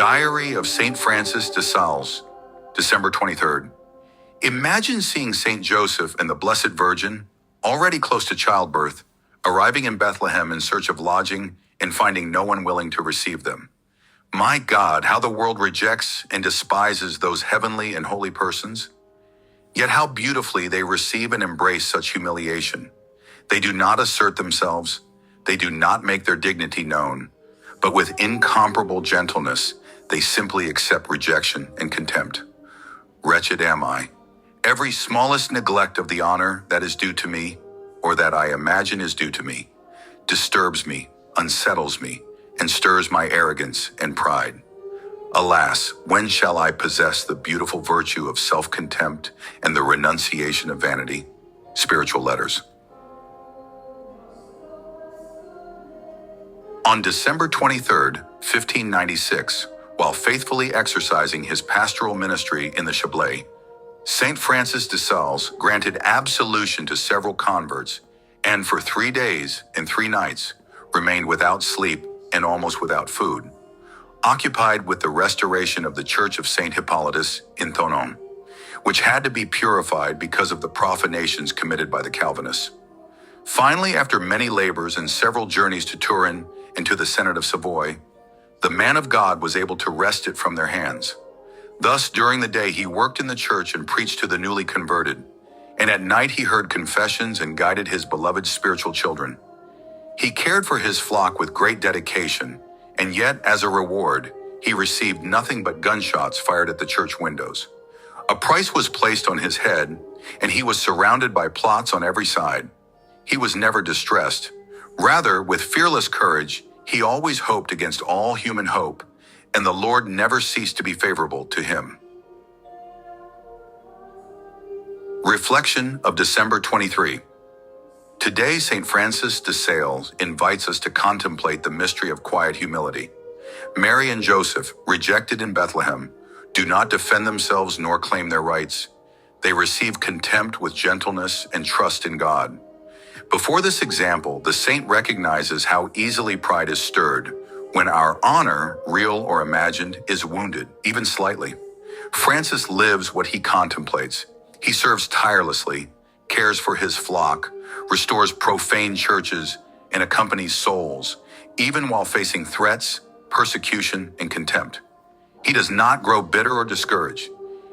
Diary of St. Francis de Sales, December 23rd. Imagine seeing St. Joseph and the Blessed Virgin, already close to childbirth, arriving in Bethlehem in search of lodging and finding no one willing to receive them. My God, how the world rejects and despises those heavenly and holy persons. Yet how beautifully they receive and embrace such humiliation. They do not assert themselves, they do not make their dignity known, but with incomparable gentleness, they simply accept rejection and contempt. Wretched am I. Every smallest neglect of the honor that is due to me, or that I imagine is due to me, disturbs me, unsettles me, and stirs my arrogance and pride. Alas, when shall I possess the beautiful virtue of self-contempt and the renunciation of vanity? Spiritual Letters. On December 23rd, 1596, while faithfully exercising his pastoral ministry in the Chablais, St. Francis de Sales granted absolution to several converts and for 3 days and 3 nights remained without sleep and almost without food, occupied with the restoration of the Church of Saint Hippolytus in Thonon, which had to be purified because of the profanations committed by the Calvinists. Finally, after many labors and several journeys to Turin and to the Senate of Savoy, the man of God was able to wrest it from their hands. Thus, during the day, he worked in the church and preached to the newly converted, and at night he heard confessions and guided his beloved spiritual children. He cared for his flock with great dedication, and yet, as a reward, he received nothing but gunshots fired at the church windows. A price was placed on his head, and he was surrounded by plots on every side. He was never distressed. Rather, with fearless courage, he always hoped against all human hope, and the Lord never ceased to be favorable to him. Reflection of December 23. Today, St. Francis de Sales invites us to contemplate the mystery of quiet humility. Mary and Joseph, rejected in Bethlehem, do not defend themselves nor claim their rights. They receive contempt with gentleness and trust in God. Before this example, the saint recognizes how easily pride is stirred when our honor, real or imagined, is wounded, even slightly. Francis lives what he contemplates. He serves tirelessly, cares for his flock, restores profane churches, and accompanies souls, even while facing threats, persecution, and contempt. He does not grow bitter or discouraged.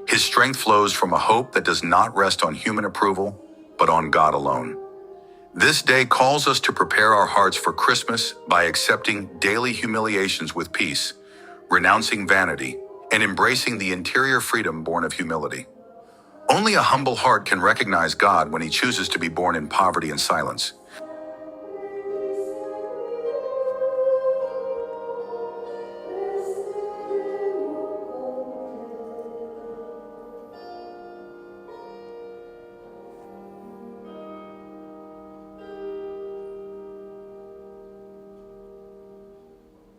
His strength flows from a hope that does not rest on human approval, but on God alone. This day calls us to prepare our hearts for Christmas by accepting daily humiliations with peace, renouncing vanity, and embracing the interior freedom born of humility. Only a humble heart can recognize God when he chooses to be born in poverty and silence.